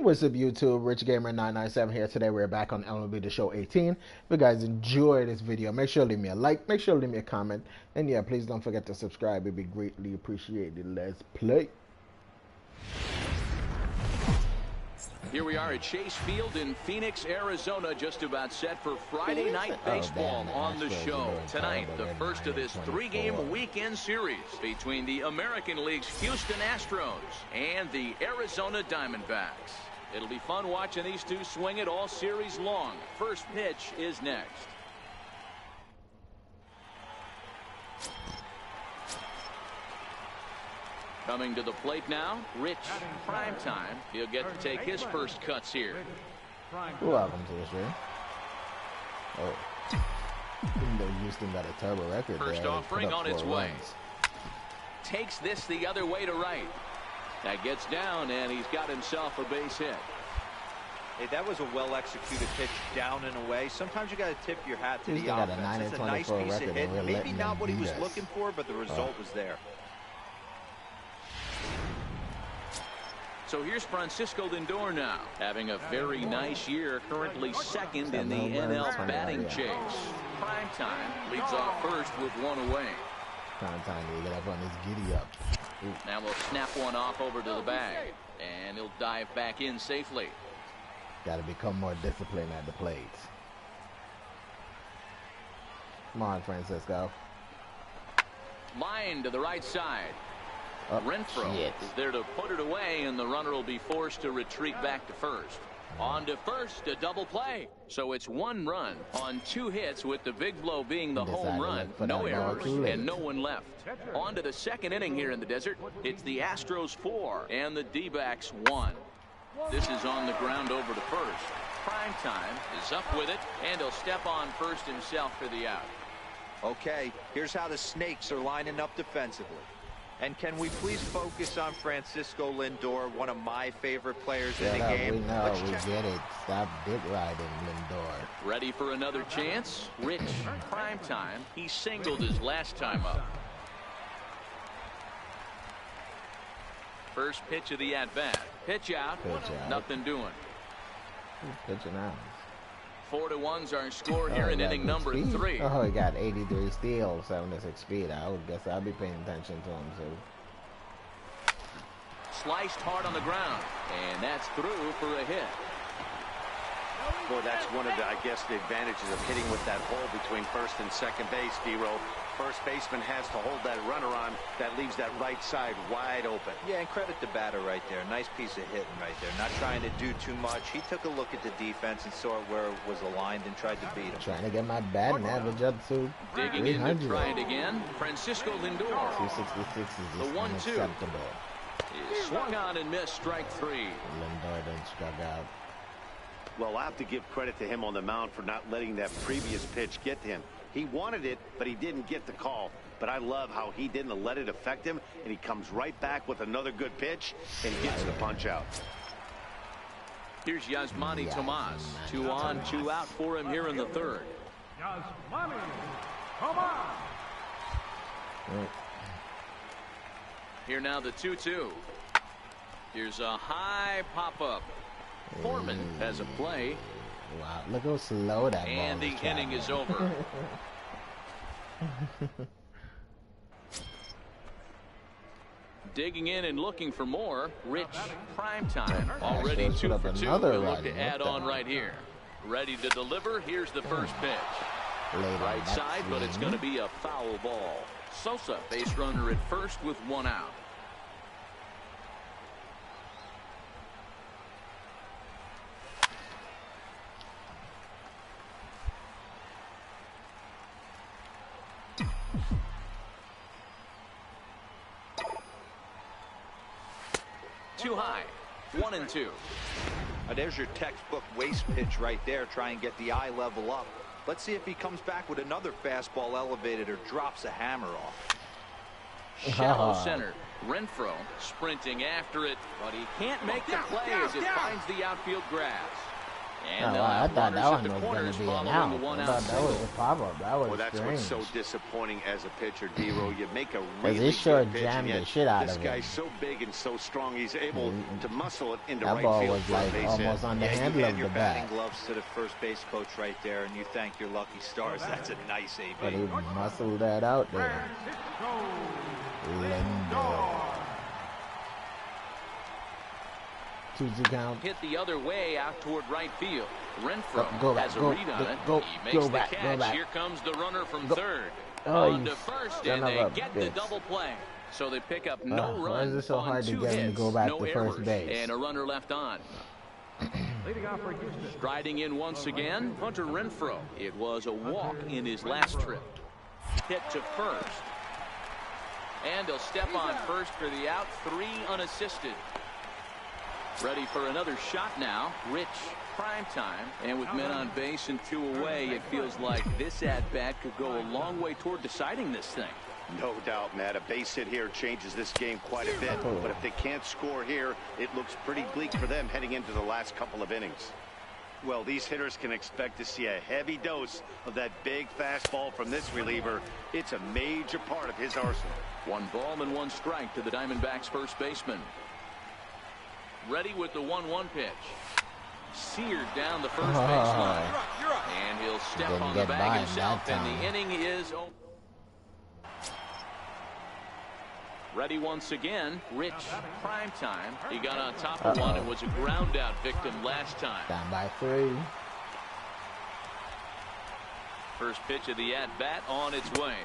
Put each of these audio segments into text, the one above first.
What's up, YouTube? Rich Gamer 997 here. Today we're back on MLB The Show 18. If you guys enjoy this video, make sure to leave me a like, make sure to leave me a comment, and yeah, please don't forget to subscribe. It'd be greatly appreciated. Let's play. Here we are at Chase Field in Phoenix, Arizona, just about set for Friday Night Baseball on the show. Tonight, the first of this three-game weekend series between the American League's Houston Astros and the Arizona Diamondbacks. It'll be fun watching these two swing it all series long. First pitch is next. Coming to the plate now, Rich Primetime. He'll get to take his first cuts here. Welcome to the show. Oh, even though Houston got a turbo record, first offering on its way. Takes this the other way to right. That gets down, and he's got himself a base hit. Hey, that was a well-executed pitch down and away. Sometimes you got to tip your hat to the offense. It's a nice piece of hit. Maybe not what he was looking for, but the result was there. So here's Francisco Lindor now, having a very nice year, currently second in the NL batting chase. Primetime leads off first with one away. Primetime to get up on his giddy up. Ooh. Now we'll snap one off over to the bag, and he'll dive back in safely. Got to become more disciplined at the plate. Come on, Francisco. Line to the right side. Renfroe is there to put it away, and the runner will be forced to retreat back to first. On to first, a double play. So it's one run on two hits, with the big blow being the home run. No errors and no one left. On to the second inning here in the desert. It's the Astros 4 and the D-backs 1. This is on the ground over to first. Primetime is up with it, and he'll step on first himself for the out. Okay, here's how the Snakes are lining up defensively. And can we please focus on Francisco Lindor, one of my favorite players in the game? We know, we get it. Stop dick riding Lindor. Ready for another chance? Rich Primetime. He singled his last time up. First pitch of the at-bat. Pitch out. Nothing doing. Who's pitching out? 4-1's our score here in inning number 3. Oh, he got 83 steals, 76 speed. I would guess I'll be paying attention to him too. Sliced hard on the ground, and that's through for a hit. Boy, that's one of the, I guess, the advantages of hitting with that hole between first and second base, D-Roll. First baseman has to hold that runner on. That leaves that right side wide open. Yeah, and credit the batter right there. Nice piece of hitting right there. Not trying to do too much. He took a look at the defense and saw where it was aligned and tried to beat him. Trying to get my batting average up to digging in to try it again. Francisco Lindor. 266 is just the 1-2 unacceptable. Swung on and missed, strike 3. Lindor done struck out. Well, I have to give credit to him on the mound for not letting that previous pitch get to him. He wanted it, but he didn't get the call. But I love how he didn't let it affect him, and he comes right back with another good pitch and gets the punch out. Here's Yasmani Tomas. 2 on, 2 out for him here in the third. Yasmani Tomas. Here now the 2-2. Here's a high pop-up. Foreman has a play. Wow, look how slow that ball is. And the inning is over. Digging in and looking for more. Rich Primetime. Already 2 for 2. We'll look to add on right here. Ready to deliver. Here's the first pitch. Right side, but it's going to be a foul ball. Sosa, base runner at first with 1 out. Too high. 1-2. There's your textbook waste pitch right there. Try and get the eye level up. Let's see if he comes back with another fastball elevated or drops a hammer off. Shallow center. Renfroe sprinting after it, but he can't make the play as it finds the outfield grass. And I thought that one was going to be an out. I thought that was a pop-up. That was that's strange. what's so disappointing as a pitcher, D-Row. You make a really this short good jammed pitch, the shit out of him. This guy's so big and so strong, he's able to muscle it into that right ball field. Was like almost on the handle of the bat. Batting gloves to the first base coach right there, and you thank your lucky stars. That's a nice AB. But he muscled that out there. Lindor. 2-2 count. Hit the other way out toward right field. Renfroe has a read on it. He makes the catch. Here comes the runner from third. On to first, and they get the double play. So they pick up no runs. Why is it so hard to get him to go back to first base? And a runner left on. Striding in once again, Hunter Renfroe. It was a walk in his last trip. Hit to first. And he'll step on first for the out. 3 unassisted. Ready for another shot now. Rich, prime time. And with men on base and 2 away, it feels like this at-bat could go a long way toward deciding this thing. No doubt, Matt. A base hit here changes this game quite a bit. But if they can't score here, it looks pretty bleak for them heading into the last couple of innings. Well, these hitters can expect to see a heavy dose of that big fastball from this reliever. It's a major part of his arsenal. 1 ball and 1 strike to the Diamondbacks first baseman. Ready with the 1-1 pitch. Seared down the first baseline. And he'll step on the bag himself, and the inning is over. Ready once again. Rich, prime time. He got on top of one and was a ground out victim last time. Down by 3. First pitch of the at-bat on its way.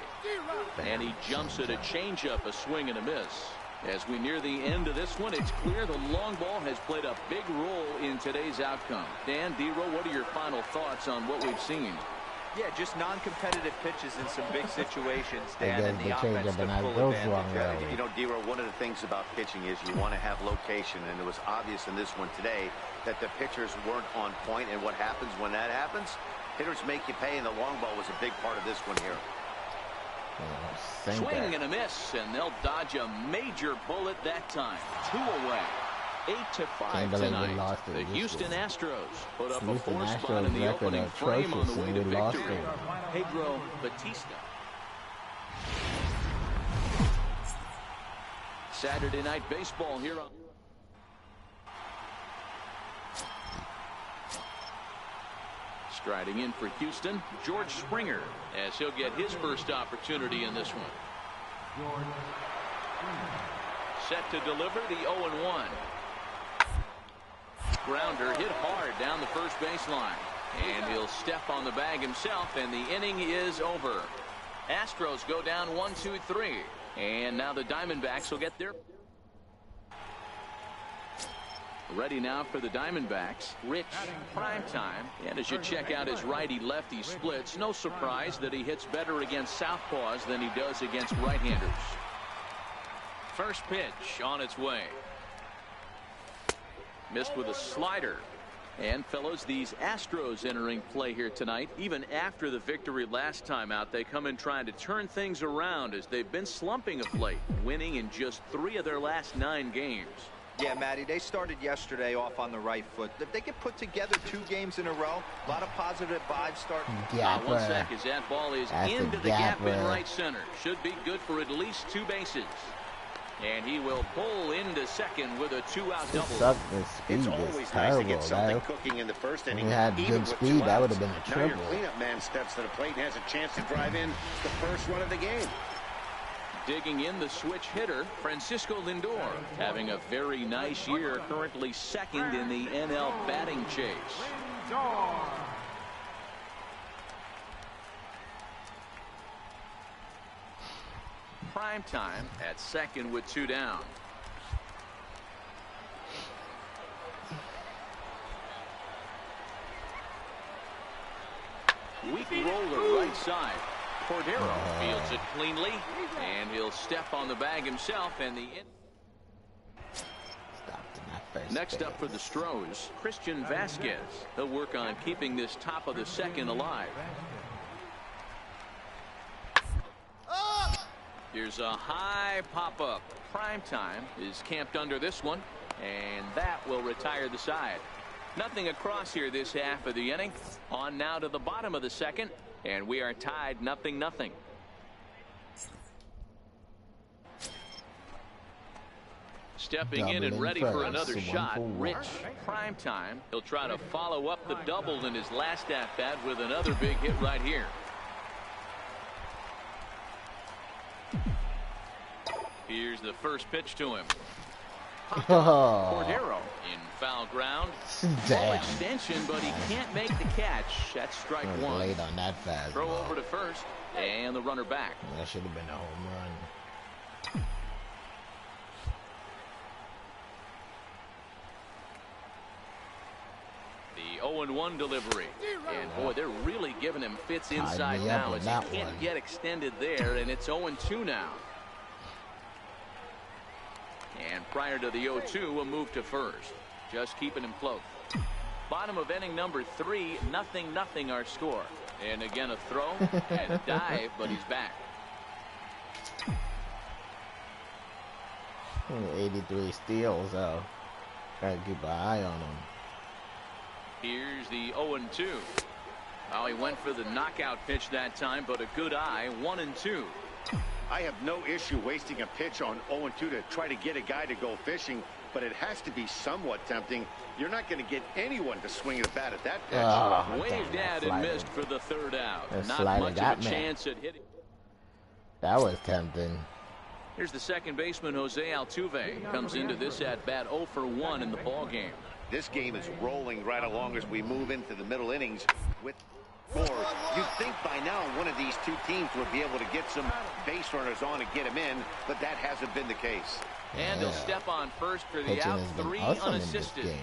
And he jumps at a changeup, a swing and a miss. As we near the end of this one, it's clear the long ball has played a big role in today's outcome. Dan, D-Row, what are your final thoughts on what we've seen? Yeah, just non-competitive pitches in some big situations, Dan, and the offense to pull advantage. You know, D-Row, one of the things about pitching is you want to have location, and it was obvious in this one today that the pitchers weren't on point, and what happens when that happens? Hitters make you pay, and the long ball was a big part of this one here. Swing and a miss, and they'll dodge a major bullet that time. 2 away. 8-5 tonight. The Houston Astros put up a 4 spot in the opening frame on the way to victory. Pedro Batista. Saturday Night Baseball here on. Striding in for Houston, George Springer, as he'll get his first opportunity in this one. Set to deliver the 0-1. Grounder hit hard down the first baseline. And he'll step on the bag himself, and the inning is over. Astros go down 1-2-3. And now the Diamondbacks will get their. Ready now for the Diamondbacks. Rich, prime time. And as you check out his righty-lefty splits, no surprise that he hits better against southpaws than he does against right-handers. First pitch on its way. Missed with a slider. And fellows, these Astros entering play here tonight. Even after the victory last time out, they come in trying to turn things around as they've been slumping of late, winning in just 3 of their last 9 games. Yeah, Matty, they started yesterday off on the right foot. If they could put together 2 games in a row, a lot of positive vibes starting. One sec as that ball is into the gap in right center. Should be good for at least 2 bases. And he will pull into second with a 2-out double. It's always nice to get something cooking in the first inning. If he had good speed, that would have been a triple. Now your cleanup man steps to the plate and has a chance to drive in the first run of the game. Digging in the switch hitter, Francisco Lindor, having a very nice year, currently second in the NL batting chase. Prime time at second with 2 down. Weak roller right side. Cordero fields it cleanly, and he'll step on the bag himself, and the next up for the Stros, Christian Vasquez. He'll work on keeping this top of the second alive. Here's a high pop-up. Prime time is camped under this one, and that will retire the side. Nothing across here this half of the inning. On now to the bottom of the second, and we are tied 0-0. Stepping in and ready for another shot, Rich Primetime. He'll try to follow up the double in his last at-bat with another big hit right here. Here's the first pitch to him. Cordero in foul ground. Ball extension, but he can't make the catch. That's strike one. Late on that fast. Throw over to first, and the runner back. That should have been a home run. The 0-1 delivery. And boy, they're really giving him fits inside now as he can't get extended there, and it's 0-2 now. And prior to the 0-2, a move to first. Just keeping him close. Bottom of inning number 3, 0-0 our score. And again a throw and a dive, but he's back. 83 steals, so gotta keep an eye on him. Here's the 0-2. Oh, he went for the knockout pitch that time, but a good eye, 1-2. I have no issue wasting a pitch on 0-2 to try to get a guy to go fishing, but it has to be somewhat tempting. You're not going to get anyone to swing the bat at that pitch. Waved at and missed for the third out. Not much of a chance at hitting. That was tempting. Here's the second baseman, Jose Altuve. Comes into this at-bat 0 for 1 in the ball game. This game is rolling right along as we move into the middle innings with scores. You'd think by now one of these two teams would be able to get some base runners on and get them in, but that hasn't been the case. And he'll step on first for the out, 3 unassisted.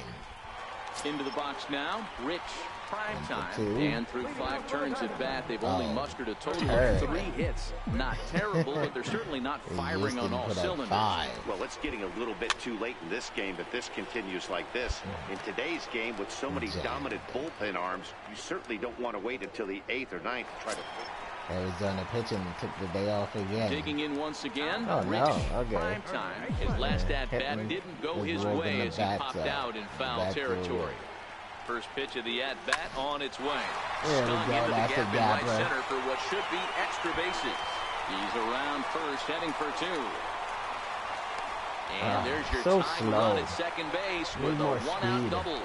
Into the box now, Rich Primetime. And through 5 turns at bat, they've only mustered a total of 3 hits. Not terrible, but they're certainly not firing on all cylinders. Well, it's getting a little bit too late in this game, but this continues like this. In today's game, with so many dominant bullpen arms, you certainly don't want to wait until the 8th or 9th to try to... Arizona pitching took the day off again. Digging in once again. Rich Primetime. His last at-bat didn't go his way as he popped out in foul territory. First pitch of the at-bat on its way. Stung into the gap in right center for what should be extra bases. He's around first, heading for 2. And there's your tying run at second base with a 1-out double.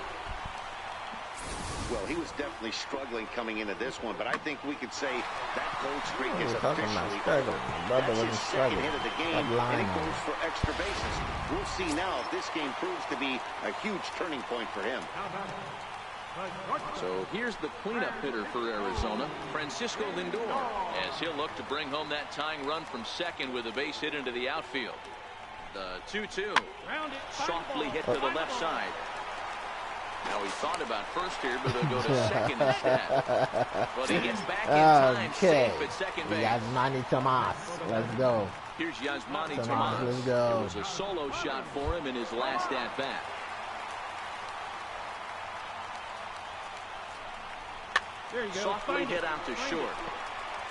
Well, he was definitely struggling coming into this one, but I think we could say that cold streak is officially over. That's his second hit of the game, and it goes for extra bases. We'll see now if this game proves to be a huge turning point for him. So here's the cleanup hitter for Arizona, Francisco Lindor, as he'll look to bring home that tying run from second with a base hit into the outfield. The 2-2, softly hit to the left side. Now he thought about first here, but he'll go to second instead. But he gets back in time, safe at second base. Yasmani Tomas, let's go. Here's Yasmani Tomas. Let's go. It was a solo shot for him in his last at-bat. Softly hit out to short.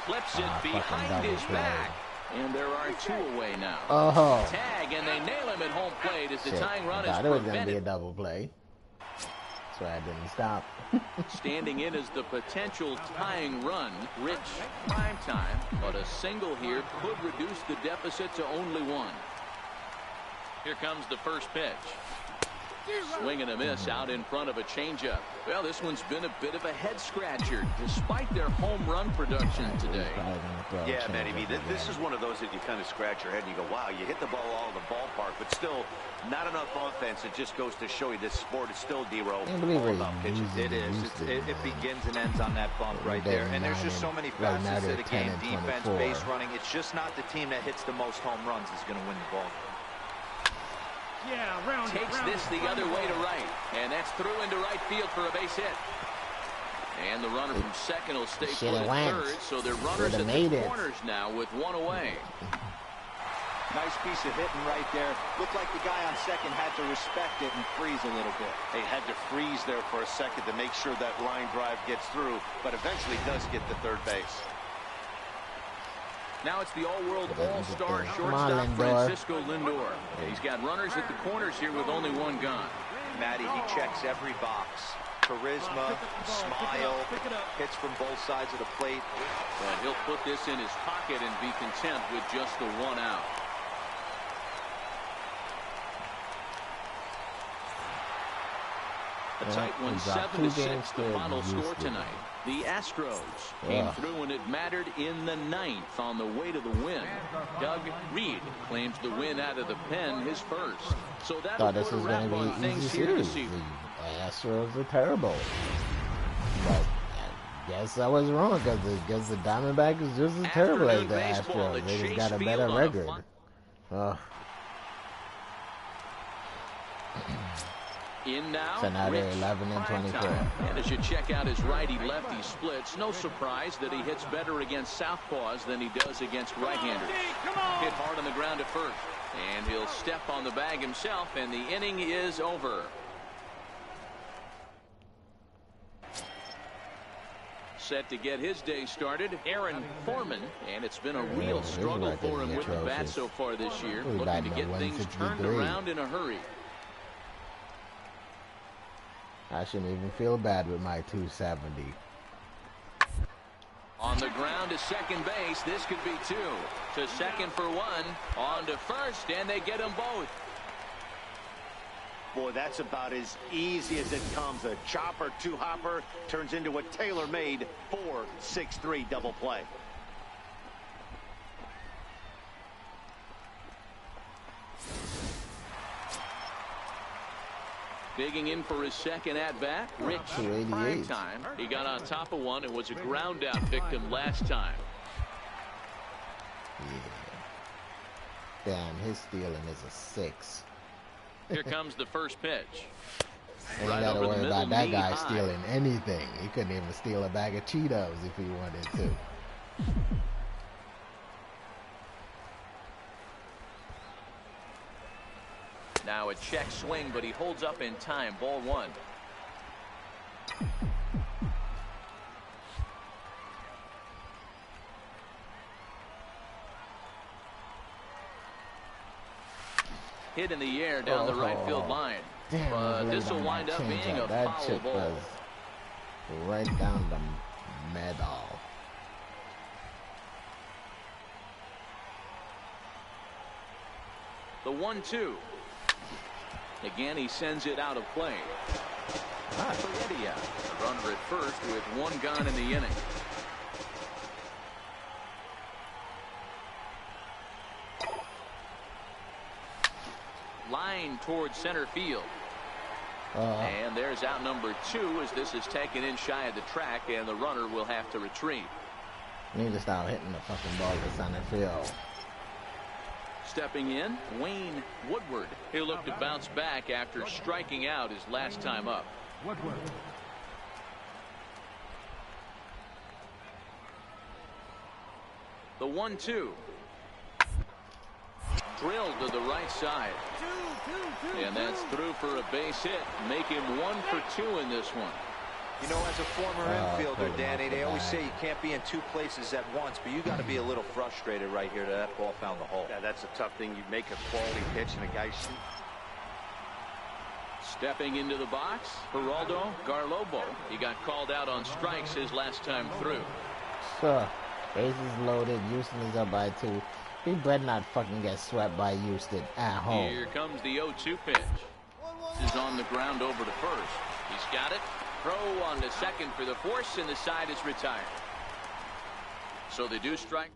Clips it behind his back. And there are 2 away now. Tag, and they nail him at home plate as the tying run is prevented. It was going to be a double play. That's why I didn't stop. Standing in as the potential tying run, Rich Primetime. But a single here could reduce the deficit to only 1. Here comes the first pitch. Swing and a miss out in front of a changeup. Well, this one's been a bit of a head-scratcher, despite their home run production today. Yeah, Manny, this is one of those that you kind of scratch your head and you go, wow, you hit the ball all in the ballpark, but still not enough offense. It just goes to show you this sport is still all about pitches. It is. It begins and ends on that bump right there. And there's just so many facets to the game. Defense, base running. It's just not the team that hits the most home runs is going to win the ball. Takes this the other way to right, and that's through into right field for a base hit. And the runner from second will stay put at third, so they're runners at the corners now with 1 away. Nice piece of hitting right there. Looked like the guy on second had to respect it and freeze a little bit. They had to freeze there for a second to make sure that line drive gets through, but eventually does get to third base. Now it's the all-world all-star shortstop Francisco Lindor. He's got runners at the corners here with only 1 gone. Matty, he checks every box. Charisma, smile, hits from both sides of the plate. And he'll put this in his pocket and be content with just the 1 out. A tight one, 7-6, the final score tonight. The Astros came through when it mattered in the 9th on the way to the win. Doug Reed claims the win out of the pen, his first. So that'll put a wrap on things here this evening. The Astros are terrible. But I guess I was wrong because the Diamondbacks is just as terrible as the Astros. They just got a better record. In now, so now they're 11 and 24. And as you check out his righty-lefty splits, no surprise that he hits better against southpaws than he does against right-handers. Hit hard on the ground at first, and he'll step on the bag himself, and the inning is over. Set to get his day started, Aaron Foreman, and it's been a real struggle for him with the bat so far this year, looking to get things turned around in a hurry. I shouldn't even feel bad with my 270. On the ground to second base, this could be 2. To second for 1, on to first, and they get them both. Boy, that's about as easy as it comes. A chopper, 2-hopper turns into a tailor-made 4-6-3 double play. Digging in for his second at-bat, Rich Primetime. He got on top of one and was a ground-out victim last time. Yeah. Damn, his stealing is a 6. Here comes the first pitch. And you gotta worry about that guy stealing anything. He couldn't even steal a bag of Cheetos if he wanted to. Now a check swing, but he holds up in time. Ball 1. Hit in the air down the right field line. Damn, but this will wind up being a foul ball. Was right down the middle. The 1-2. Again, he sends it out of play. Runner at first with 1 gone in the inning. Line towards center field. And there's out number 2 as this is taken in shy of the track, and the runner will have to retreat. You need to start hitting the fucking ball to center field. Stepping in, Wayne Woodward. He'll look to bounce back after striking out his last time up. Woodward. The 1-2. Drilled to the right side. And that's through for a base hit. Make him 1 for 2 in this one. You know, as a former infielder, Danny, they always say you can't be in 2 places at once, but you got to be a little frustrated right here that that ball found the hole. Yeah, that's a tough thing. You make a quality pitch and a guy shoot. Stepping into the box, Geraldo Garlobo. He got called out on strikes his last time through. So, bases loaded. Houston is up by 2. He better not fucking get swept by Houston at home. Here comes the 0-2 pitch. This is on the ground over to first. He's got it. Throw on to second for the force, and the side is retired. So they do strike.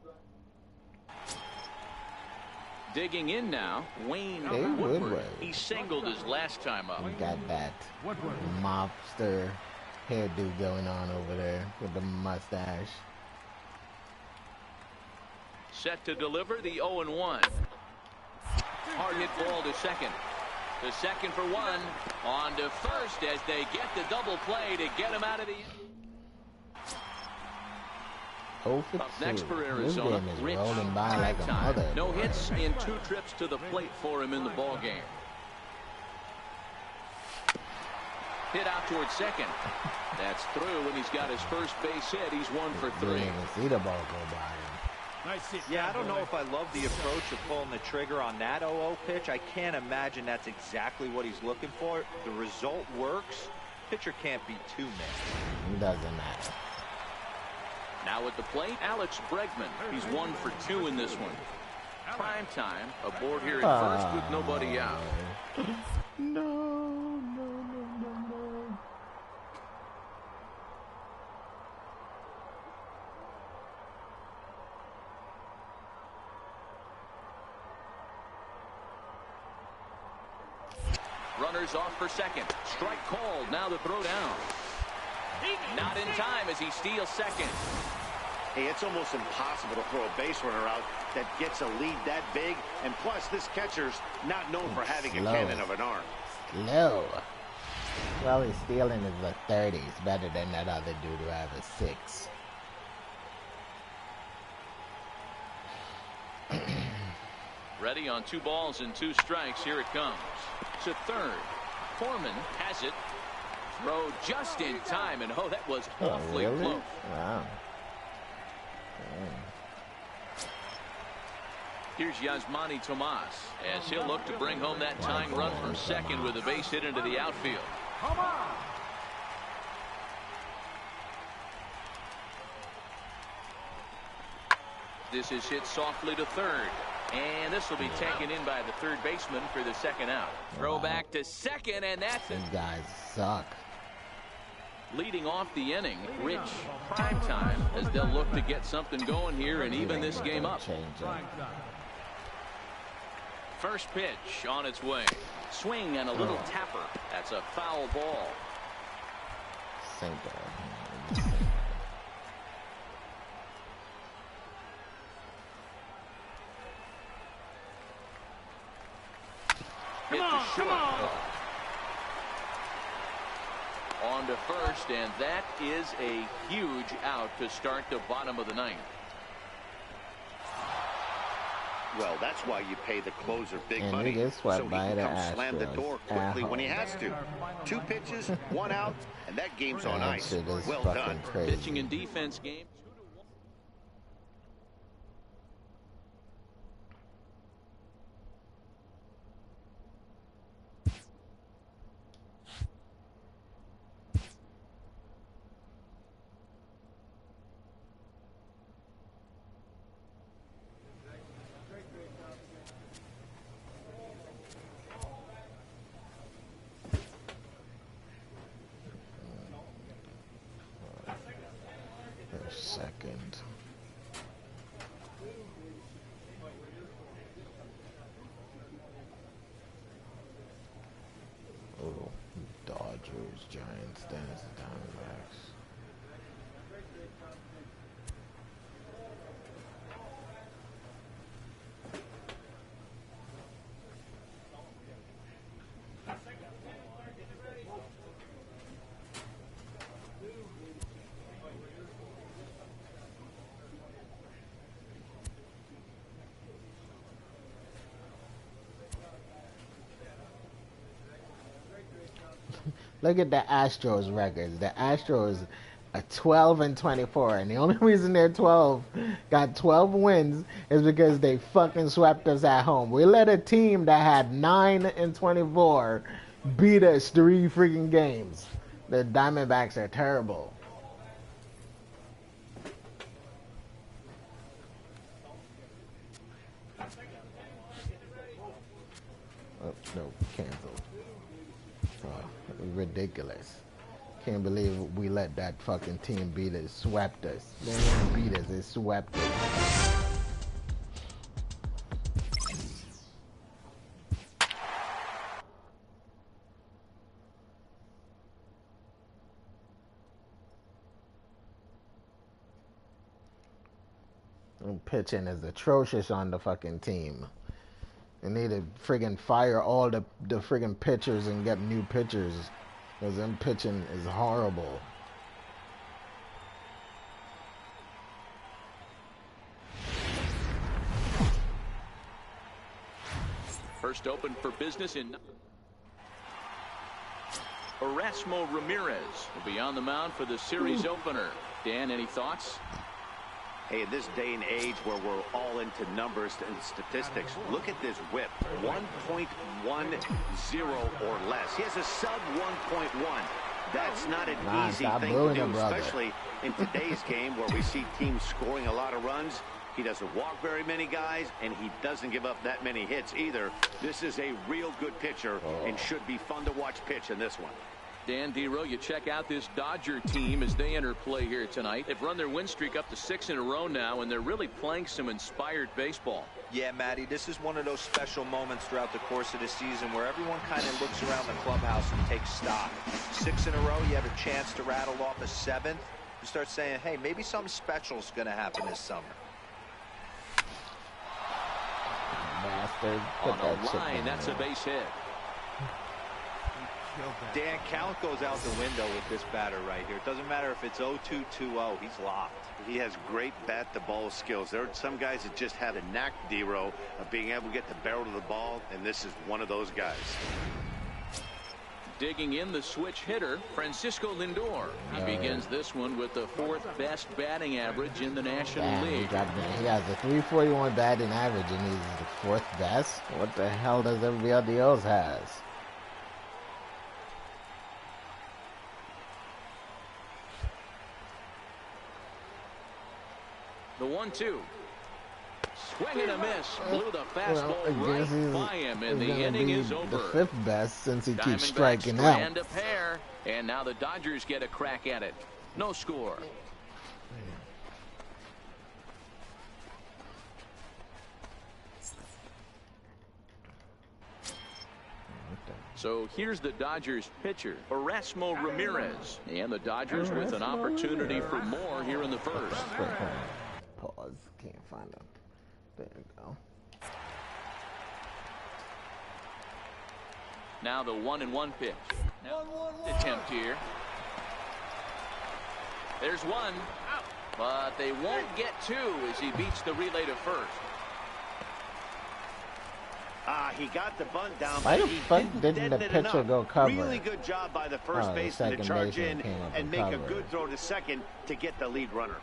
Digging in now, Wayne Woodward. He singled his last time up. He got that mobster hairdo going on over there with the mustache. Set to deliver the 0-1. Hard hit ball to second. The second for 1. On to first as they get the double play to get him out of the inning. Up next for Arizona, Rich Primetime. No hits in 2 trips to the plate for him in the ball game. Hit out towards second. That's through, and he's got his first base hit. He's 1 for 3. Didn't even see the ball go by him. Yeah, I don't know if I love the approach of pulling the trigger on that 0-0 pitch. I can't imagine that's exactly what he's looking for. The result works. Pitcher can't be too mad. It doesn't matter. Now at the plate, Alex Bregman. He's 1 for 2 in this one. Prime time aboard here at first with nobody out. No. Runners off for second. Strike called. Now the throw down. Not in time as he steals second. Hey, it's almost impossible to throw a base runner out that gets a lead that big. And plus, this catcher's not known for having a cannon of an arm. Slow. Well, he's stealing in the 30s. Better than that other dude who have a 6. Ready on 2 balls and 2 strikes. Here it comes. To third. Foreman has it. Throw just in time, and that was awfully close. Wow. Here's Yasmani Tomas as he'll look to bring home that tying run from second with a base hit into the outfield. Come on. This is hit softly to third. And this will be taken in by the third baseman for the second out. Throw back to second, and that's it. These guys suck. Leading off the inning, Rich Primetime, as they'll look to get something going here and even this game up. First pitch on its way. Swing and a little tapper. That's a foul ball. Hit to short. On to first, and that is a huge out to start the bottom of the 9th. Well, that's why you pay the closer big money, so he can come slam the door quickly when he has to. 2 pitches, 1 out, and that game's on ice. Well done. Pitching and defense game. Second. Oh, Dodgers, Giants, Dens, Diamondbacks. Look at the Astros records. The Astros are 12-24, and the only reason they're got 12 wins is because they fucking swept us at home. We let a team that had 9-24 beat us 3 freaking games. The Diamondbacks are terrible. Oh, no, canceled. Ridiculous. Can't believe we let that fucking team beat us, swept us. They didn't beat us, they swept us. And pitching is atrocious on the fucking team. They need to friggin' fire all the friggin' pitchers and get new pitchers. Because them pitching is horrible. First open for business in Erasmo Ramirez will be on the mound for the series opener. Dan, any thoughts? Hey, in this day and age where we're all into numbers and statistics, look at this whip. 1.10 or less. He has a sub 1.1. That's not an easy thing to do, especially in today's game where we see teams scoring a lot of runs. He doesn't walk very many guys, and he doesn't give up that many hits either. This is a real good pitcher and should be fun to watch pitch in this one. Dan Dero, you check out this Dodger team as they enter play here tonight. They've run their win streak up to 6 in a row now, and they're really playing some inspired baseball. Yeah, Matty, this is one of those special moments throughout the course of the season where everyone kind of looks around the clubhouse and takes stock. 6 in a row, you have a chance to rattle off a 7th. You start saying, hey, maybe something special is going to happen this summer. Bastard. On a line, that's a base hit. Dan, count goes out the window with this batter right here. It doesn't matter if it's 0-2, 2-0. He's locked. He has great bat-to-ball skills. There are some guys that just have a knack, Dero, of being able to get the barrel of the ball, and this is one of those guys. Digging in the switch hitter, Francisco Lindor. He begins this one with the 4th best batting average in the National League. He has a 341 batting average, and he's the 4th best. What the hell does everybody else has? The 1-2. Swing and a miss. Blew the fastball right by him, and the inning is over. The 5th best since he keeps striking out. out. A pair, and now the Dodgers get a crack at it. No score. So here's the Dodgers pitcher, Erasmo Ramirez. And the Dodgers with an opportunity for more here in the first. Pause. Can't find him. There you go. Now the 1-1 pitch. Attempt here. There's one, but they won't get 2 as he beats the relay to first. He got the bunt down. Why the fuck didn't the pitcher go cover? Really good job by the first baseman to charge in and make a good throw to second to get the lead runner.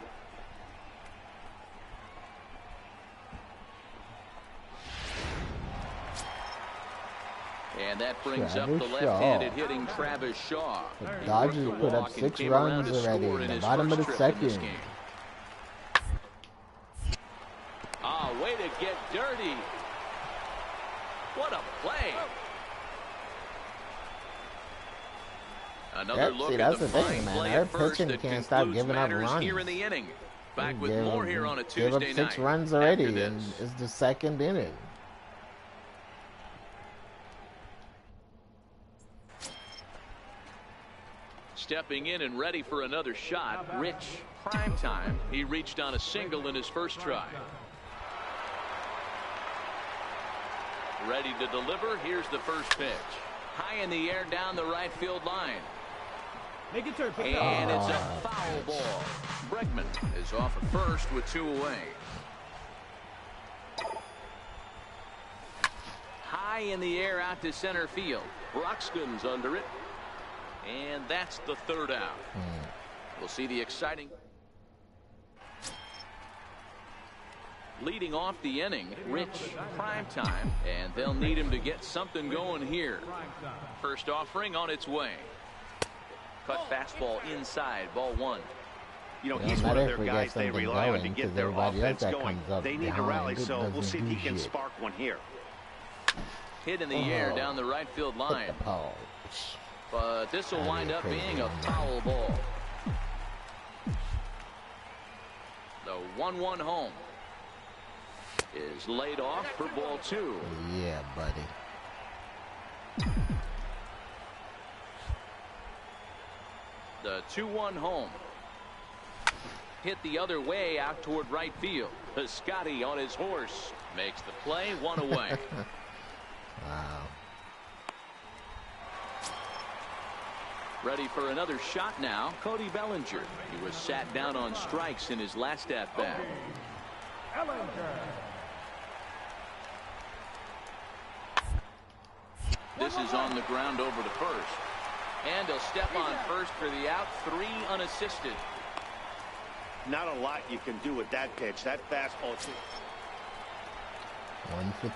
And that brings up the left-handed hitting Travis Shaw. The Dodgers put up 6 runs already in the bottom of the 2nd. Way to get dirty. What a play. Another look at the fine play at first that concludes matters here in the inning. Back with more here on a Tuesday night. Gave up 6 runs already, and it's the 2nd inning. Stepping in and ready for another shot, Rich Primetime. He reached on a single in his first try. Ready to deliver. Here's the first pitch. High in the air down the right field line. Make it turn. And it's a foul ball. Bregman is off at first with 2 away. High in the air out to center field. Broxton's under it. And that's the 3rd out. We'll see the exciting. Leading off the inning, Rich Primetime, and they'll need him to get something going here. First offering on its way. Cut fastball inside, ball 1. You know, he's one of their guys they rely on to get their offense going. They need to rally, so we'll see if he can spark one here. Hit in the air down the right field line. But this will wind up being a foul ball. The 1-1 home is laid off for ball 2. Yeah, buddy. The 2-1 home. Hit the other way out toward right field. Scotty on his horse makes the play, 1 away. Wow. Ready for another shot now, Cody Bellinger. He was sat down on strikes in his last at-bat. This is on the ground over to first. And he'll step on first for the out, 3 unassisted. Not a lot you can do with that pitch. That fastball.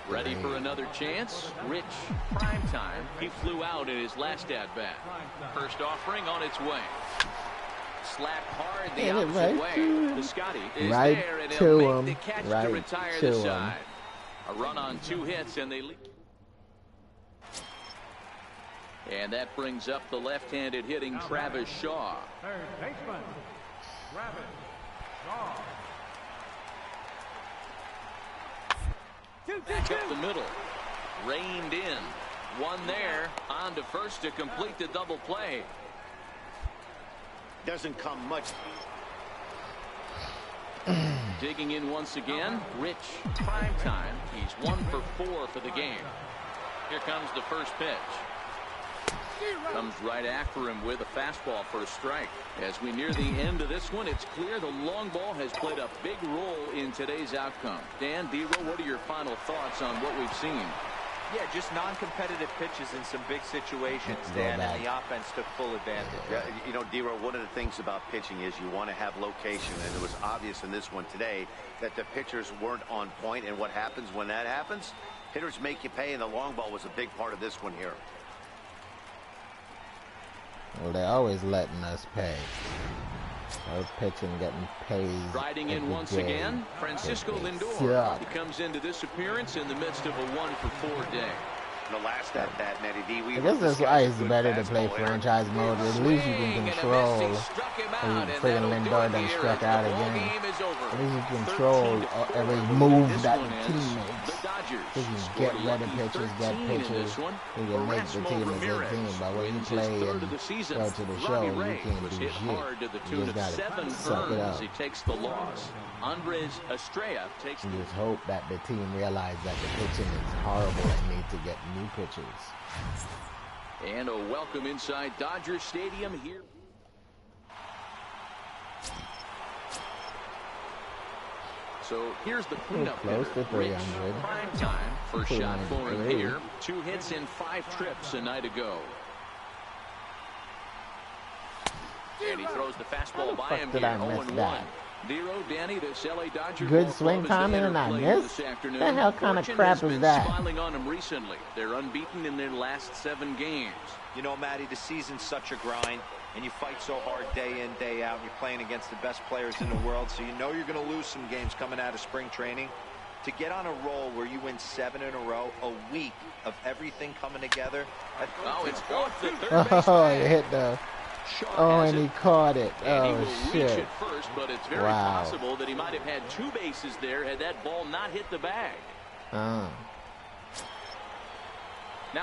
Ready for another chance. Rich, prime time. He flew out in his last at-bat. First offering on its way. Slap hard the opposite way. The Scotty is there, and he'll make the catch to retire the side. A run on 2 hits, and they lead. And that brings up the left-handed hitting Travis Shaw. Third baseman, Travis Shaw. Back up the middle. Reined in. One there. On to first to complete the double play. Doesn't come much. Digging in once again. Rich, prime time. He's 1 for 4 for the game. Here comes the first pitch. Comes right after him with a fastball for a strike. As we near the end of this one, it's clear the long ball has played a big role in today's outcome. Dan, Dero, what are your final thoughts on what we've seen? Yeah, just non-competitive pitches in some big situations, Dan, and the offense took full advantage. Yeah, you know, Dero, one of the things about pitching is you want to have location, and it was obvious in this one today that the pitchers weren't on point, and what happens when that happens? Hitters make you pay, and the long ball was a big part of this one here. Well, they're always letting us pay. Those pitching getting paid. Riding in once again, Francisco Lindor. He comes into this appearance in the midst of a 1 for 4 day. The last at that, Matty D. I guess that's why it's better to play franchise mode. At least you can control. Friggin' Lindor done struck out again. At least you control every move that the team makes. You can get better pitches, get pitches. You can make the team a good team. But when you play and go to the show, you can't do shit. You just gotta suck it up. He takes the loss. Andres Estrella takes. You just hope that the team realizes that the pitching is horrible and need to get new pitchers. And a welcome inside Dodger Stadium here. So here's the cleanup close to 300. Prime time. First shot for him here. 2 hits in 5 trips a night ago. And he throws the fastball by him here. 0-1. Dero, Danny, this LA Dodger good swing timing and I missed. The hell kind of crap is that? Smiling on them recently. They're unbeaten in their last 7 games. You know, Matty, the season's such a grind, and you fight so hard day in, day out, and you're playing against the best players in the world, so you know you're going to lose some games coming out of spring training. To get on a roll where you win 7 in a row, a week of everything coming together. Oh, it's off the third base. Oh, you hit the... Oh, and he caught it. Oh, shit. Reach it first, but it's very possible that he might have had 2 bases there had that ball not hit the bag. Now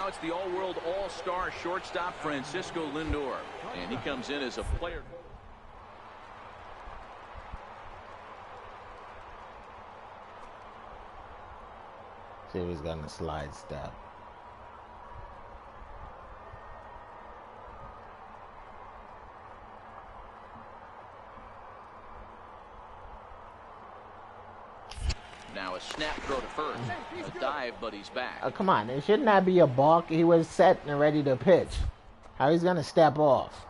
it's the all-world all-star shortstop Francisco Lindor, and he comes in as a player. See if he's got a slide step. Now a snap throw to first. A dive, but he's back. Oh, come on. Shouldn't that be a balk? He was set and ready to pitch. How he's going to step off?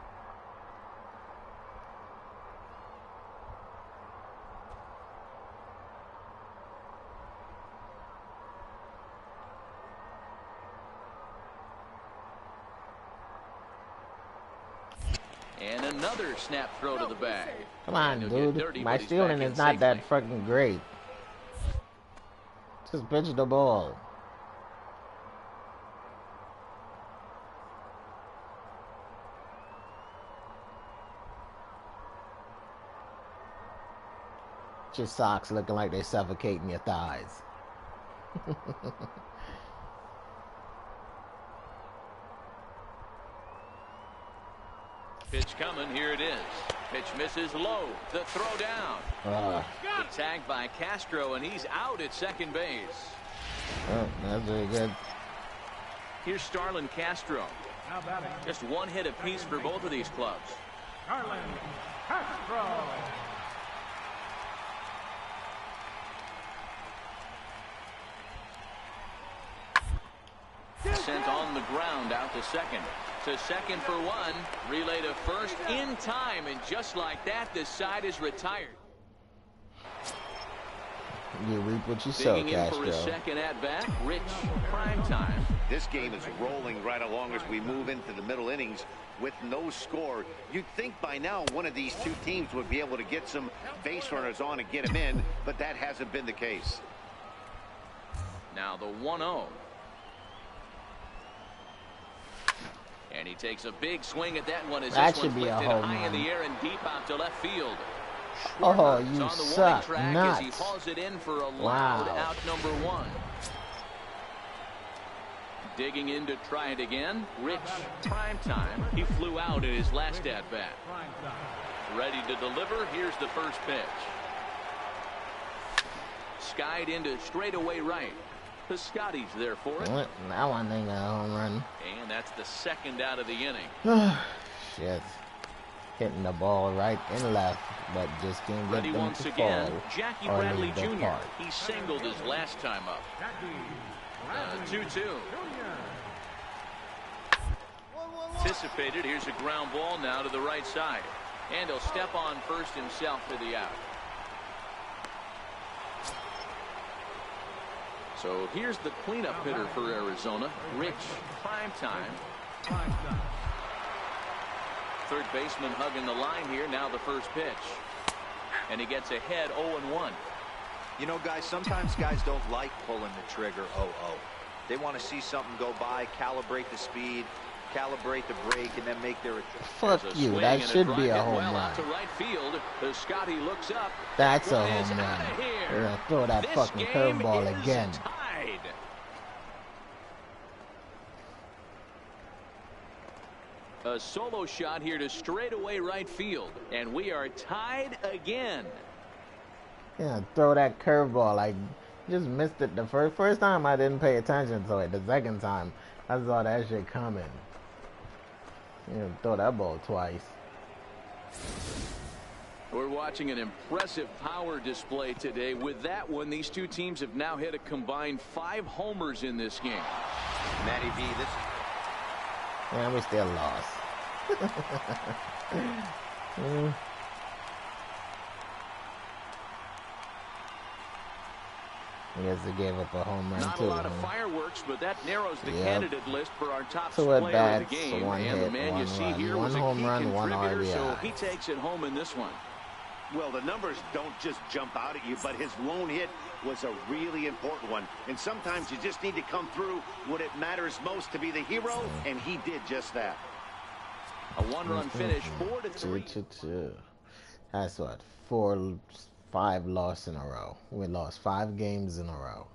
And another snap throw to the bag. Come on, dude. My stealing is not that fucking great. Just pitch the ball. Your socks looking like they're suffocating your thighs. Pitch coming, here it is. Pitch misses low. The throw down. The tag by Castro, and he's out at second base. Oh, that's very good. Here's Starlin Castro. Just 1 hit apiece for both of these clubs. Starlin Castro. Sent on the ground out to second. To second for 1. Relay to first in time, and just like that, the side is retired. You reap what you sow, Digging in for Castro. his second at bat, Rich Primetime. This game is rolling right along as we move into the middle innings with no score. You'd think by now one of these two teams would be able to get some base runners on and get them in, but that hasn't been the case. Now the 1-0. And he takes a big swing at that one as That this should one's be a lifted home high in run. the air and deep out to left field. Oh, He's you on the warning suck track nuts. as he hauls it in for a Wow. loud out number 1. Digging in to try it again, Rich Primetime. He flew out in his last at bat. Ready to deliver. Here's the first pitch. Skied into straightaway right. Piscotty's there for it. What? That one ain't a home run. And that's the second out of the inning. Shit. Hitting the ball right and left, but just can't get Ready them once to again, fall Jackie or Bradley leave the Jr. park. He singled his last time up. 2-2. Anticipated. Here's a ground ball now to the right side. And he'll step on first himself for the out. So here's the cleanup hitter for Arizona, Rich Primetime. Third baseman hugging the line here. Now the first pitch. And he gets ahead 0-1. You know, guys, sometimes guys don't like pulling the trigger 0-0. They want to see something go by, calibrate the speed, calibrate the brake, and then make their Fuck you. That should be a home well run. out to right field. Scotty looks up. That's a One is home outta run. here. They're gonna throw that This fucking game curveball is again. Tied. A solo shot here to straightaway right field, and we are tied again. Yeah, throw that curveball. Like, just missed it the first time. I didn't pay attention to it. The second time, I saw that shit coming. You throw that ball twice. We're watching an impressive power display today. With that one, these two teams have now hit a combined 5 homers in this game. Matty V, this. Yeah, we still lost. I guess they gave up a home run Not too. a lot of fireworks, but that narrows the candidate list for our top Two player at-bats, of the game. one And the hit, man one you see run. here One was a home key run, one contributor, so RBI. he takes it home in this one. Well, the numbers don't just jump out at you, but his lone hit was a really important one. And sometimes you just need to come through when it matters most to be the hero, and he did just that. A one-run finish, 4-3. 2-2. That's what, 5 losses in a row. We lost 5 games in a row.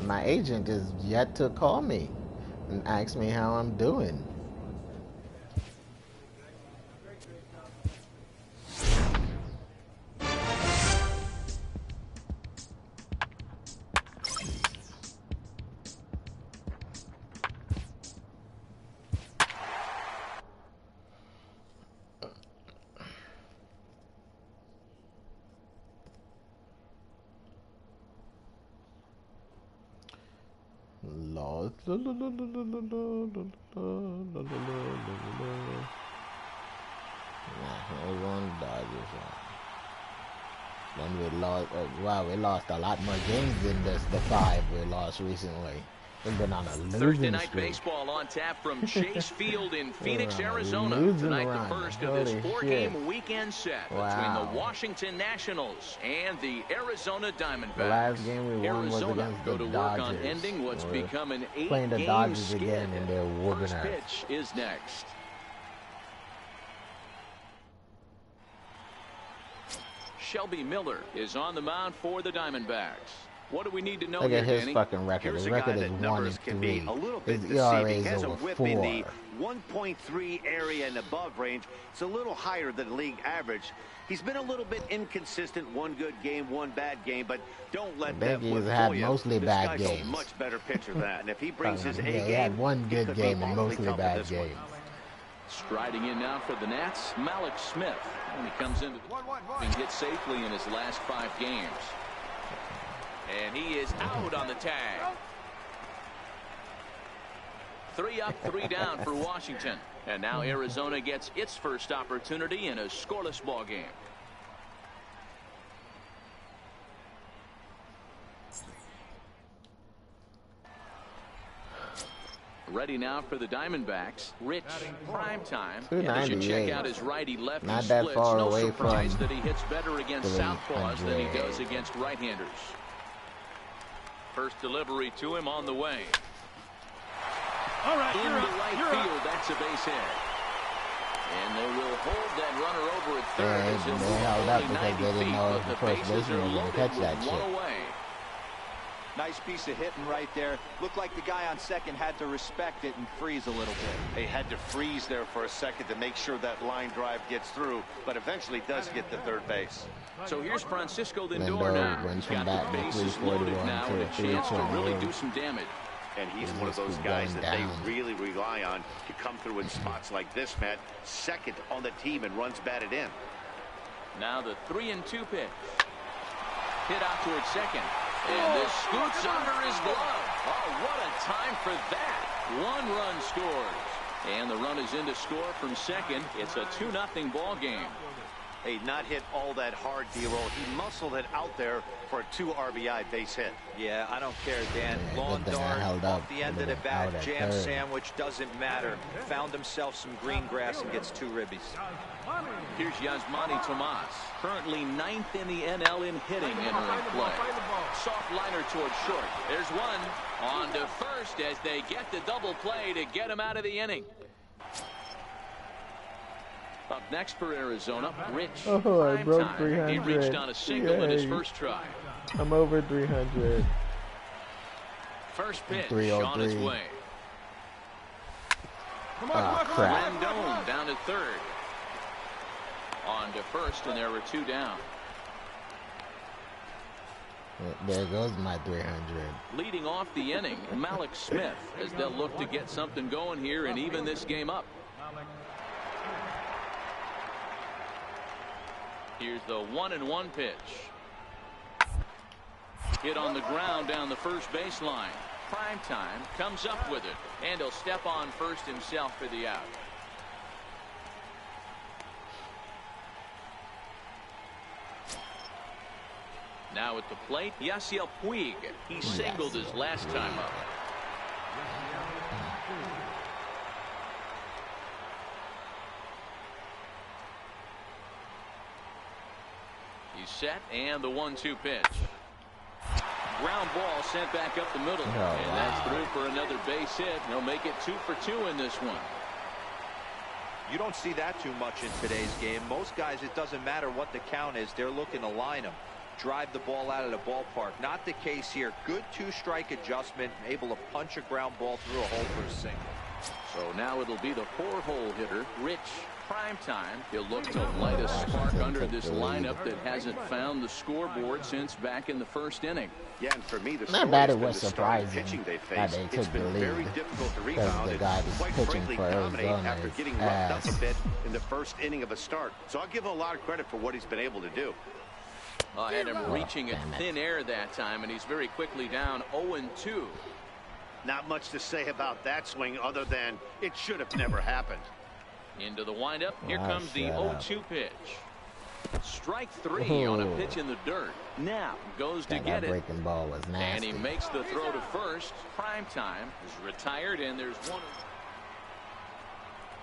My agent is yet to call me and ask me how I'm doing. Lost. We're going Dodgers. Then we lost. Wow, we lost a lot more games than the 5 we lost recently. We've been on a losing Thursday night streak. baseball on tap from Chase Field in Phoenix, We're on a Arizona. losing Tonight, run. the first of Holy this 4-game shit. weekend set Wow. between the Washington Nationals and the Arizona Diamondbacks. The last game we won was Arizona against go the to work on Dodgers. ending what's We're become an 8-game playing the Dodgers skid. again, and they're whooping First us. pitch is next. Shelby Miller is on the mound for the Diamondbacks. What do we need to know Look here, at his Danny? fucking record. Here's His a guy record is that 1 numbers and can be 3. a little bit His ERA deceiving. is Has a over whip 4. in the 1.3 area and above range. It's a little higher than league average. He's been a little bit inconsistent. 1 good game, 1 bad game, but don't let that He's whip had fool you. mostly This bad guy's games. a much better pitcher than that. And if he brings his A Yeah, game, he had 1 he good could be game and awfully mostly tough in bad this one. games. Striding in now for the Nats, Malik Smith. And he comes into being hit safely in his last 5 games. And he is out on the tag. 3 up, 3 down for Washington. And now Arizona gets its first opportunity in a scoreless ball game. Ready now for the Diamondbacks. Rich, prime time. As you check out his righty-lefty Not that splits, far no away surprise from that he hits better against southpaws than he does against right-handers. First delivery to him on the way. All right, In the right field, that's a base hit. And they will hold that runner over at third. Yeah, as he'll they move held up only because 90 they didn't feet, know but if the the first bases baseman are was gonna loaded catch with that one shit. away. Nice piece of hitting right there. Looked like the guy on second had to respect it and freeze a little bit. They had to freeze there for a second to make sure that line drive gets through, but eventually does get to third base. So here's Francisco Lindor Lindor now. went He's from got back the to bases 341 loaded now to and a chance to 320. really do some damage. And he's He one of just those keep guys going that down. they really rely on to come through in spots like this, Matt. Second on the team and runs batted in. Now the 3-2 pitch. Hit out towards second. And this scoots under his glove. Oh, what a time for that. 1 run scores. And the run is in to score from second. It's a 2-0 ball game. Hey, not hit all that hard, D-Roll. He muscled it out there for a 2 RBI base hit. Yeah, I don't care, Dan. Yeah, Long good thing I held dart, up. off the end of the Out bat, at jam third. sandwich, doesn't matter. Found himself some green grass and gets 2 ribbies. Here's Yasmani Tomas, currently 9th in the NL in hitting entering play. Soft liner towards short. There's one. On to first as they get the double play to get him out of the inning. Up next for Arizona, Rich. Oh, I broke Primetime. 300. He reached on a single in his Yay. first try. I'm over 300. First pitch 303. on its way. Oh, crap. Rendon down to third. On to first, and there were 2 down. There goes my 300. Leading off the inning, Malik Smith, as they'll look to get something going here and even this game up. Here's the 1-1 pitch. Hit on the ground down the first baseline. Primetime comes up with it, and he'll step on first himself for the out. Now at the plate, Yasiel Puig. He singled his last time up. He's set, and the 1-2 pitch. Ground ball sent back up the middle, and that's through for another base hit. He'll make it 2 for 2 in this one. You don't see that too much in today's game. Most guys, it doesn't matter what the count is. They're looking to line them, drive the ball out of the ballpark. Not the case here. Good 2-strike adjustment, able to punch a ground ball through a hole for a single. So now it'll be the 4-hole hitter, Rich. Primetime. He'll look to light a spark under this lineup that hasn't found the scoreboard since back in the first inning. Yeah, and for me, the Not that it story was has been the starting surprising pitching they that faced. they It's took the been very lead, difficult to because rebound the and guy that's quite pitching frankly for dominate Arizona after is getting roughed up ass. a bit in the first inning of a start. So I'll give him a lot of credit for what he's been able to do. I had him reaching at damn it. thin air that time, and he's very quickly down 0-2. Not much to say about that swing other than it should have never happened. Into the windup. Here Ah, comes the shut up. 0-2 pitch. Strike 3 on a Ooh. pitch in the dirt. Now goes to That get it. breaking ball was And nasty. he makes the throw to first. Primetime is retired, and there's one.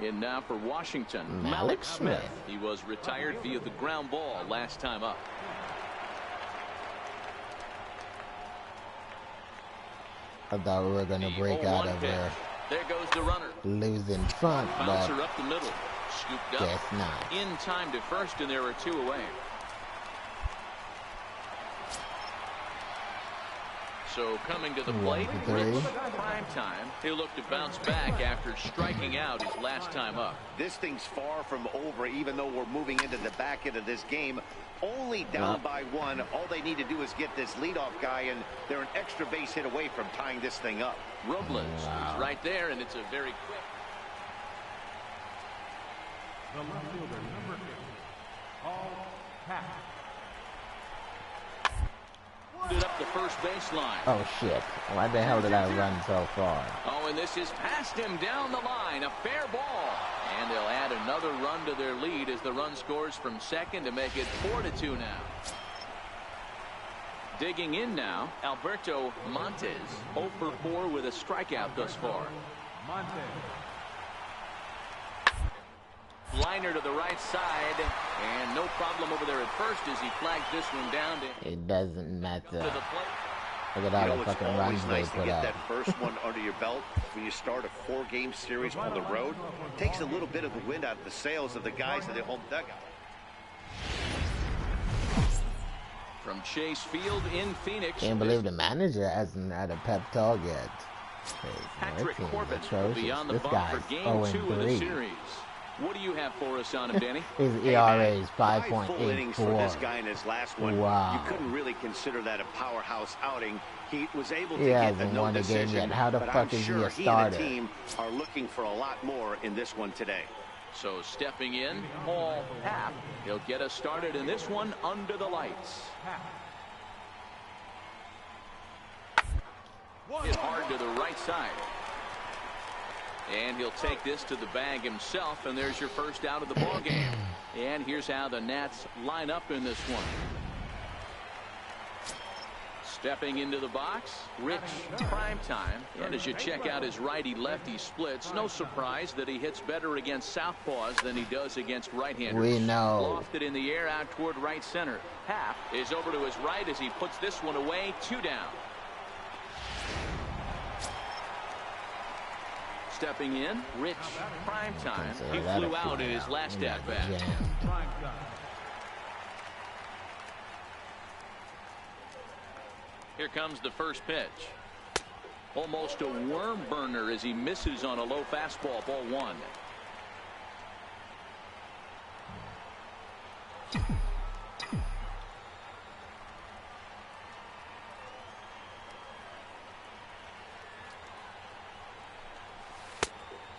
In now for Washington, Malik Smith. Smith. He was retired via the ground ball last time up. I thought we were going to The break 0-1 out of pitch. a There goes the runner. losing front, Bouncer but up the middle. Scooped up. guess not. In time to first, and there are 2 away. So coming to the plate, 1-3. Rich. Primetime. He'll look to bounce back after striking out his last time up. This thing's far from over, even though we're moving into the back end of this game. Only down by 1. All they need to do is get this leadoff guy, and they're an extra base hit away from tying this thing up. Robles is right there, and it's a very quick. The left fielder, number 8, Paul Pack. Grounded up the first baseline. Oh shit! Why the hell did I run so far? Oh, and this is past him down the line. A fair ball. And they'll add another run to their lead as the run scores from second to make it 4-2 now. Digging in now, Alberto Montes, 0 for 4 with a strikeout thus far. Montes. Liner to the right side, and no problem over there at first as he flags this one down to It doesn't matter. the plate. Look at all the It's fucking always runs they nice to put get up. that first one under your belt when you start a 4-game series on the road. Takes a little bit of the wind out of the sails of the guys in the home dugout. From Chase Field in Phoenix. Can't believe the manager hasn't had a pep talk yet. Patrick Corbin will atrocious. be on the This bump guy's for game 2 of the 0-3. series. What do you have for us on him, Danny? His Hey, ERA man, is 5 full innings for this 5.84. guy in his last one. Wow. You couldn't really consider that a powerhouse outing. He was able to He get hasn't a no won a game decision, yet. How the but fuck I'm is he sure a he and starter? the team are looking for a lot more in this one today. So stepping in, Paul Happ. He'll get us started in this one under the lights. Hit hard to the right side. And he'll take this to the bag himself, and there's your first out of the ball game. And here's how the Nats line up in this one. Stepping into the box, Rich Primetime. And as you check out his righty-lefty splits, no surprise that he hits better against southpaws than he does against right-handers. We know. Lofted in the air out toward right center. Happ is over to his right as he puts this one away, 2 down. Stepping in, Rich Primetime. He flew out in his last at-bat. Here comes the first pitch. Almost a worm burner as he misses on a low fastball, ball 1.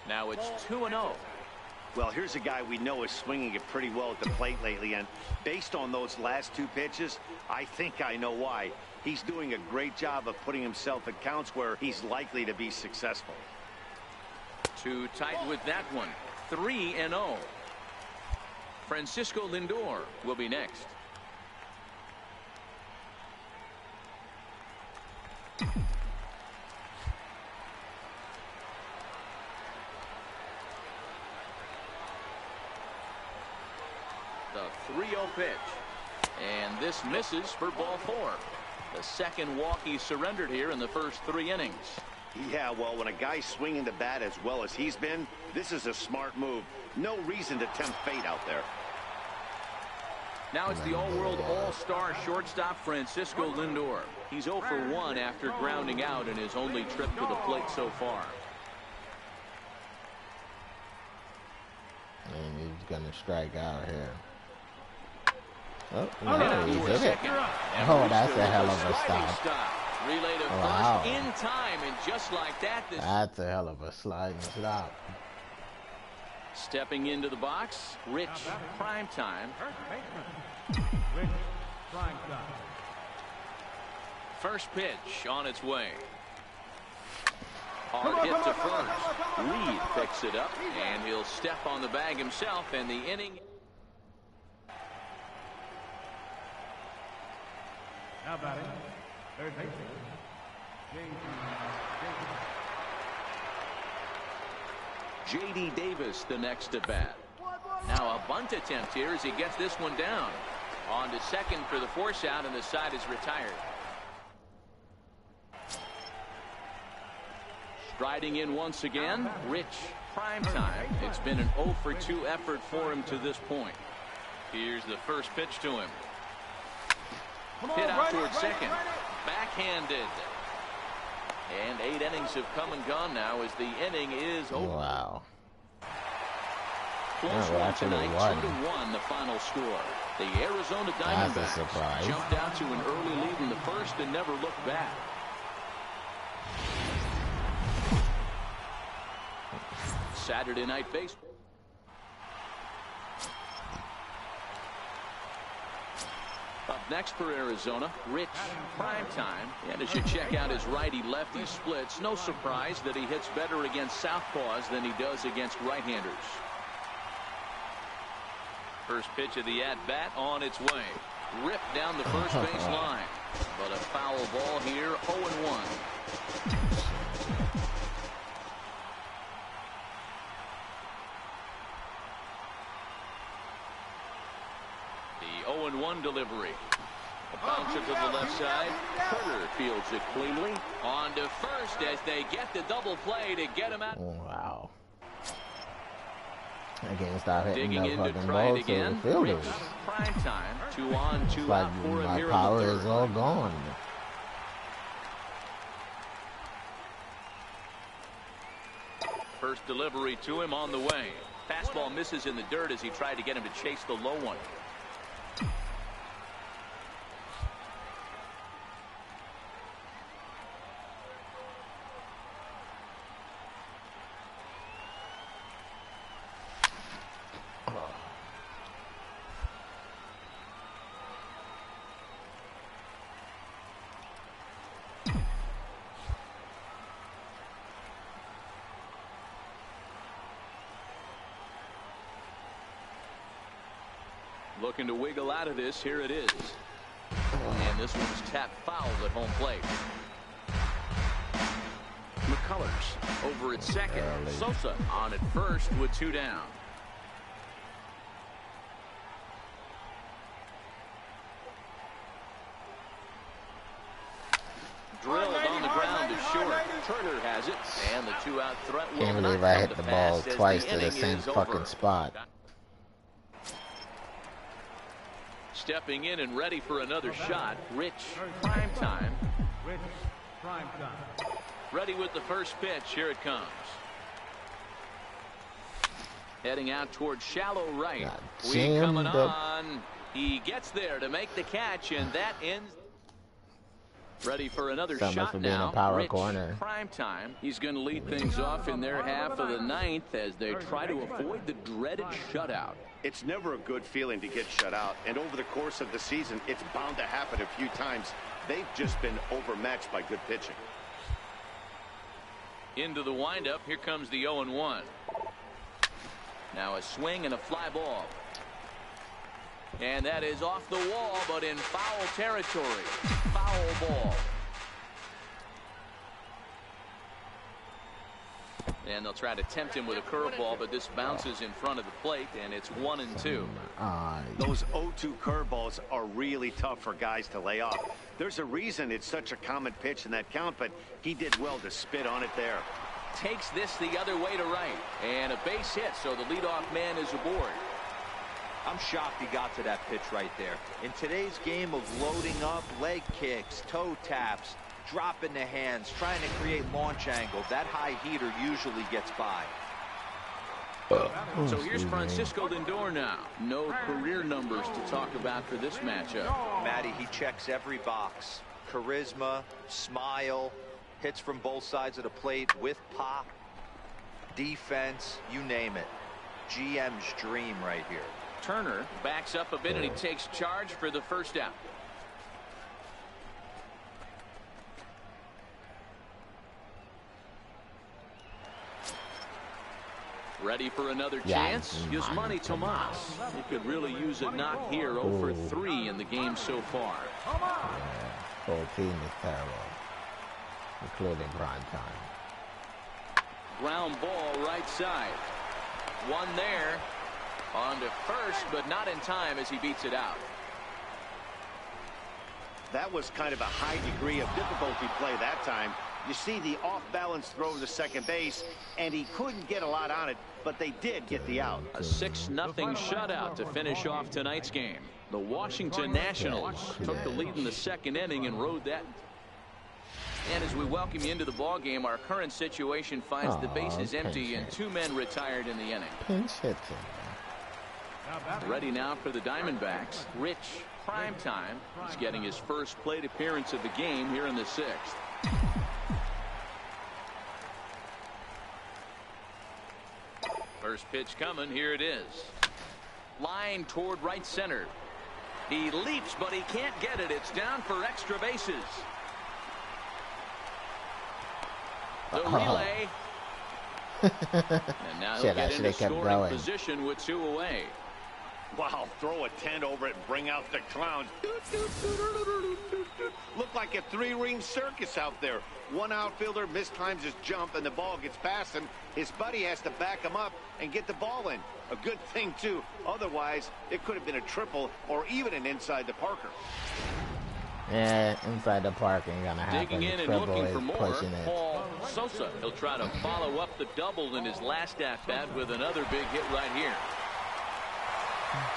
Now it's 2-0. Well, here's a guy we know is swinging it pretty well at the plate lately, and based on those last 2 pitches, I think I know why. He's doing a great job of putting himself at counts where he's likely to be successful. Too tight with that one. 3-0. Francisco Lindor will be next. The 3-0 pitch. And this misses for ball 4. The second walk he surrendered here in the first 3 innings. Yeah, well, when a guy's swinging the bat as well as he's been, this is a smart move. No reason to tempt fate out there. Now it's the all-world all-star shortstop Francisco Lindor. He's 0 for 1 after grounding out in his only trip to the plate so far. And he's gonna strike out here. Oh, Hit no, out he toward did it. second. And Oh, that's Brewster a hell with of a sliding stop. Relay to Wow. first in time, and just like that, this That's a hell of a sliding stop. stepping into the box, Rich Primetime. First pitch on its way. Hard hit to first. Reed picks it up, and he'll step on the bag himself, and the inning. How about it? Third base. J.D. Davis the next at bat. Now a bunt attempt here as he gets this one down. On to second for the force out, and the side is retired. Striding in once again, Rich Primetime. It's been an 0 for 2 effort for him to this point. Here's the first pitch to him. Hit out towards second. Backhanded. And 8 innings have come and gone now as the inning is over. Wow. Close Yeah, we one actually tonight, won. 2-1 the final score. The Arizona That's a Diamondbacks surprise. jumped out to an early lead in the first and never looked back. Saturday Night Baseball. Up next for Arizona, Rich Primetime. And as you check out his righty-lefty splits, no surprise that he hits better against southpaws than he does against right-handers. First pitch of the at-bat on its way. Ripped down the first base line. But a foul ball here, 0-1. The 0-1 delivery. A bouncer to the left side. Turner fields it cleanly. On to first as they get the double play to get him out. Wow. Again, stop hitting Digging the in to fucking try ball it to the again. fielders. Prime time. 2 on, 2 Like out for him my here power in the is third. all gone. First delivery to him on the way. Fastball misses in the dirt as he tried to get him to chase the low one. Looking to wiggle out of this. Here it is. And this one's tapped foul at home plate. McCullers over at second. Sosa on at first with 2 down. Drilled on the ground to short. Turner has it. And the 2-out threat will Can't not believe I come hit to the pass ball as twice to the inning same is fucking over. spot. Stepping in and ready for another shot, Rich Primetime. Rich Primetime. Ready with the first pitch. Here it comes. Heading out towards shallow right. God We damn coming that- on. He gets there to make the catch, and that ends. Ready for another Something shot for being a now. power Rich corner. Primetime. He's going to lead things off in their half of the ninth as they try to avoid the dreaded shutout. It's never a good feeling to get shut out, and over the course of the season, it's bound to happen a few times. They've just been overmatched by good pitching. Into the windup. Here comes the 0-1. Now a swing and a fly ball. And that is off the wall, but in foul territory. Foul ball. And they'll try to tempt him with a curveball, but this bounces in front of the plate, and it's 1-2. Those 0-2 curveballs are really tough for guys to lay off. There's a reason it's such a common pitch in that count, but he did well to spit on it there. Takes this the other way to right. And a base hit, so the leadoff man is aboard. I'm shocked he got to that pitch right there. In today's game of loading up, leg kicks, toe taps, dropping the hands, trying to create launch angle, that high heater usually gets by. So here's Francisco Lindor now. No career numbers to talk about for this matchup. Matty, he checks every box. Charisma, smile, hits from both sides of the plate with pop, defense, you name it. GM's dream right here. Turner backs up a bit and he takes charge for the first out. Ready for another chance? Yasmani Tomas. He could really use a knock here. 0 for 3 in the game so far. 14 is terrible, including prime time. Ground ball right side. One there. On to first, but not in time as he beats it out. That was kind of a high degree of difficulty play that time. You see the off-balance throw to second base, and he couldn't get a lot on it, but they did get the out. A 6-0 shutout to finish off tonight's game. The Washington Nationals took the lead in the second inning and rode that. And as we welcome you into the ball game, our current situation finds the bases empty and 2 men retired in the inning. Pinch hitting. Ready now for the Diamondbacks. Rich Primetime. He's getting his first plate appearance of the game here in the 6th. First pitch coming. Here it is. Line toward right center. He leaps, but he can't get it. It's down for extra bases. The relay. And now he'll get into scoring position with 2 away. Wow, throw a tent over it and bring out the clowns. Look like a 3-ring circus out there. One outfielder mistimes his jump and the ball gets past him. His buddy has to back him up and get the ball in. A good thing, too. Otherwise, it could have been a triple or even an inside the Parker. Yeah, inside the park ain't gonna happen. Digging in and looking for more, Paul Sosa. He'll try to follow up the double in his last at-bat with another big hit right here.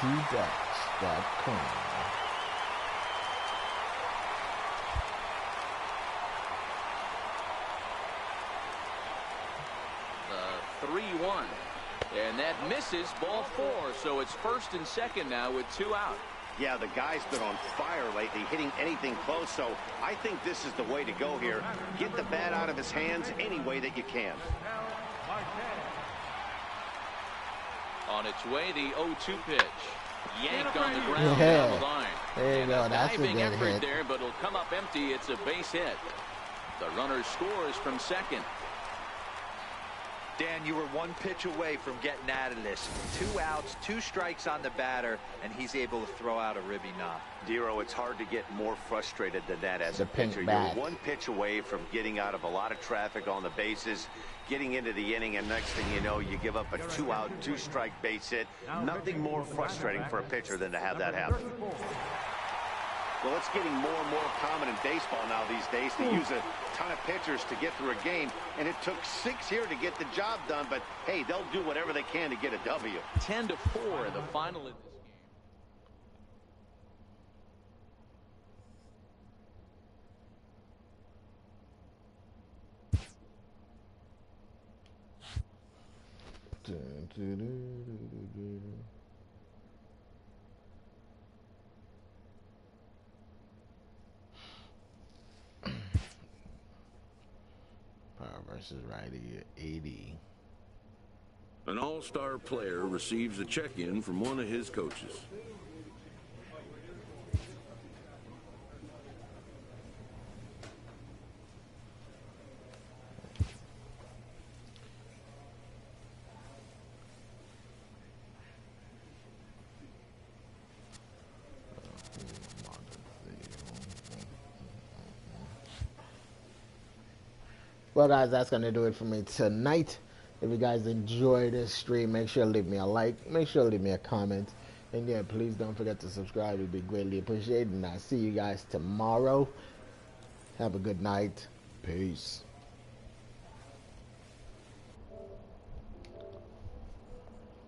DDucks.com. The 3-1. And that misses, ball 4. So it's first and second now with 2 out. Yeah, the guy's been on fire lately, hitting anything close, so I think this is the way to go here. Get the bat out of his hands any way that you can. On its way, the 0-2 pitch. Yanked on the ground down the line. There you go, that's a good hit. There, but it'll come up empty. It's a base hit. The runner scores from second. Dan, you were 1 pitch away from getting out of this. 2 outs, 2 strikes on the batter, and he's able to throw out a ribby knock. Dero, it's hard to get more frustrated than that as a pitcher. You're 1 pitch away from getting out of a lot of traffic on the bases, getting into the inning, and next thing you know, you give up a 2-out, 2-strike base hit. Nothing more frustrating for a pitcher than to have that happen. Well, it's getting more and more common in baseball now these days to use a ton of pitchers to get through a game, and it took 6 here to get the job done, but hey, they'll do whatever they can to get a W. 10-4, the final in this game. Power versus righty at 80. An all-star player receives a check-in from one of his coaches. Well, guys, that's going to do it for me tonight. If you guys enjoyed this stream, make sure to leave me a like. Make sure to leave me a comment. And, yeah, please don't forget to subscribe. It would be greatly appreciated. And I'll see you guys tomorrow. Have a good night. Peace.